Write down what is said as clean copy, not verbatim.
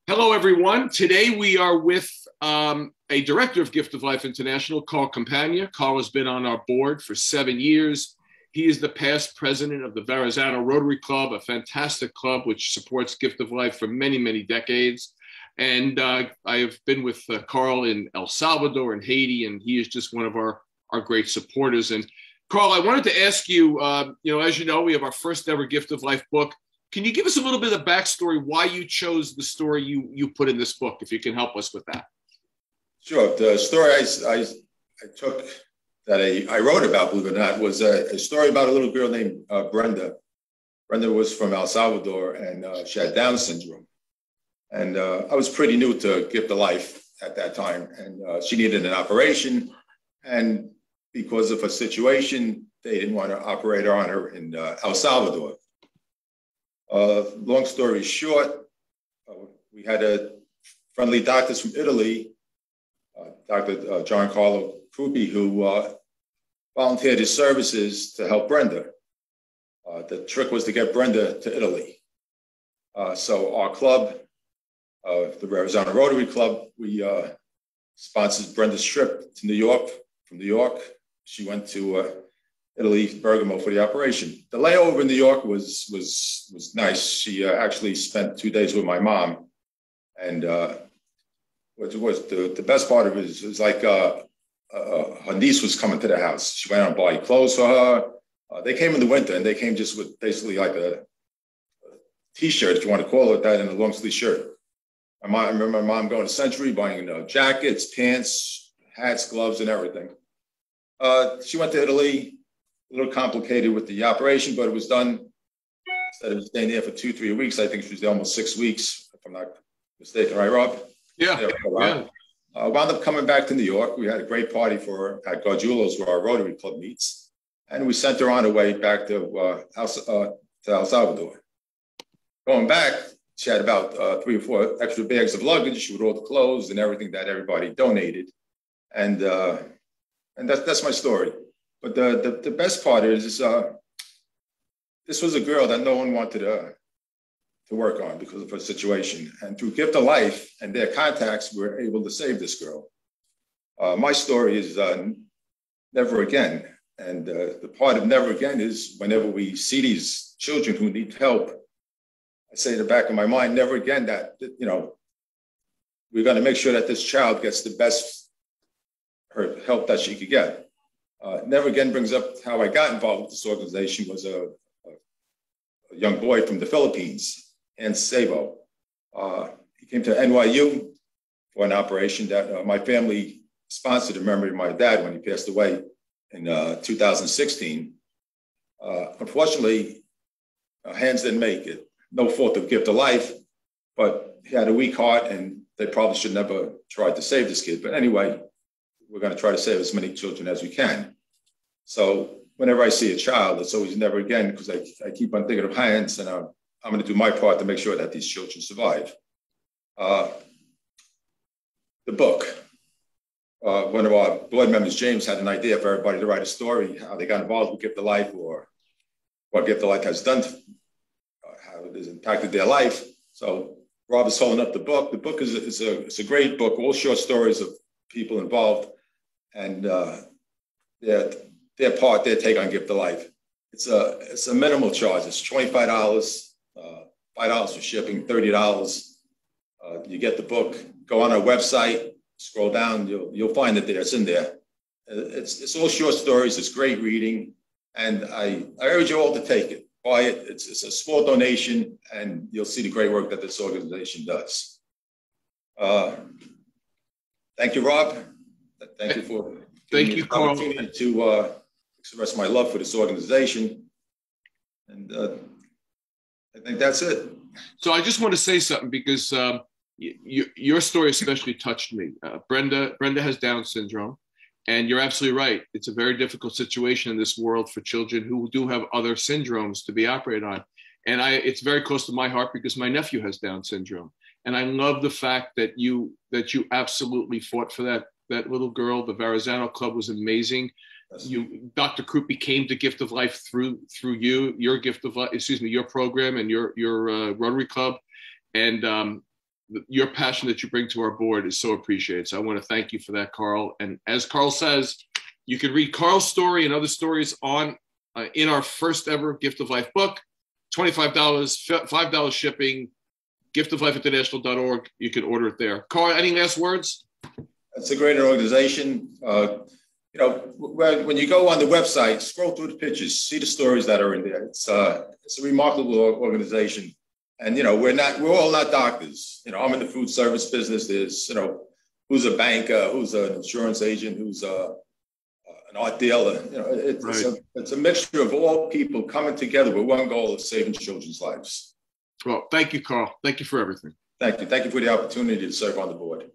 Hello, everyone. Today we are with a director of Gift of Life International, Carl Campagna. Carl has been on our board for 7 years. He is the past president of the Verrazano Rotary Club, a fantastic club which supports Gift of Life for many, many decades. And I have been with Carl in El Salvador and Haiti, and he is just one of our great supporters. And Carl, I wanted to ask you, as you know, we have our first ever Gift of Life book. Can you give us a little bit of backstory why you chose the story you put in this book, if you can help us with that? Sure. The story I took that I wrote about, believe it or not, was a story about a little girl named Brenda. Brenda was from El Salvador, and she had Down syndrome. And I was pretty new to Gift of Life at that time, and she needed an operation. And because of her situation, they didn't want to operate on her in El Salvador. Long story short, we had a friendly doctors from Italy, Dr. John Carlo Krupi, who volunteered his services to help Brenda. The trick was to get Brenda to Italy. So our club, the Verrazano Rotary Club, we sponsored Brenda's trip to New York. From New York, she went to Italy, Bergamo, for the operation. The layover in New York was nice. She actually spent 2 days with my mom, and what was the best part of it is like her niece was coming to the house. She went out and bought clothes for her. They came in the winter, and they came just with basically like a T-shirt, if you want to call it that, and a long sleeve shirt. I remember my mom going to Century, buying jackets, pants, hats, gloves, and everything. She went to Italy. A little complicated with the operation, but it was done. Instead of staying there for 2-3 weeks, I think she was there almost 6 weeks, if I'm not mistaken, right, Rob? Yeah. Wound up coming back to New York. We had a great party for her at Gargiulo's, where our Rotary Club meets, and we sent her on her way back to El Salvador. Going back, she had about 3 or 4 extra bags of luggage with all the clothes and everything that everybody donated, and that's my story. But the best part is this was a girl that no one wanted to work on because of her situation. And through Gift of Life and their contacts, we were able to save this girl. My story is never again. And the part of never again is whenever we see these children who need help, I say in the back of my mind, never again that we're going to make sure that this child gets the best help that she could get. Never again brings up how I got involved with this organization. Was a young boy from the Philippines, and Savo. He came to NYU for an operation that my family sponsored in memory of my dad when he passed away in 2016. Unfortunately, hands didn't make it. No fault of Gift of Life, but he had a weak heart, and they probably should never try to save this kid. But anyway, we're going to try to save as many children as we can. So whenever I see a child, it's always never again, because I keep on thinking of hands, and I'm going to do my part to make sure that these children survive. The book, one of our board members, James, had an idea for everybody to write a story, how they got involved with Gift of Life, or what Gift of Life has done, how it has impacted their life. So Rob is holding up the book. The book is a great book, all short stories of people involved, and their take on Gift of Life. It's a minimal charge. It's $25, $5 for shipping, $30. You get the book. Go on our website, scroll down. You'll find it there. It's in there. It's all short stories. It's great reading, and I urge you all to take it. Buy it. It's a small donation, and you'll see the great work that this organization does. Thank you, Rob. Thank you for Thank you, Carl. To express my love for this organization, and I think that's it. So I just want to say something, because your story especially touched me. Brenda has Down syndrome, and you're absolutely right. It's a very difficult situation in this world for children who do have other syndromes to be operated on. And it's very close to my heart because my nephew has Down syndrome. And I love the fact that you absolutely fought for that little girl. The Verrazano Club was amazing. Dr. Krupi came to Gift of Life through your Gift of Life, your program and your Rotary Club. And your passion that you bring to our board is so appreciated. So I want to thank you for that, Carl. And as Carl says, you can read Carl's story and other stories on in our first ever Gift of Life book. $25, $5 shipping, giftoflifeinternational.org. You can order it there. Carl, any last words? It's a great organization. When you go on the website, scroll through the pictures, see the stories that are in there. It's a remarkable organization. And, we're all not doctors. I'm in the food service business. There's, who's a banker, who's an insurance agent, who's an art dealer. It's a mixture of all people coming together with one goal of saving children's lives. Well, thank you, Carl. Thank you for everything. Thank you. Thank you for the opportunity to serve on the board.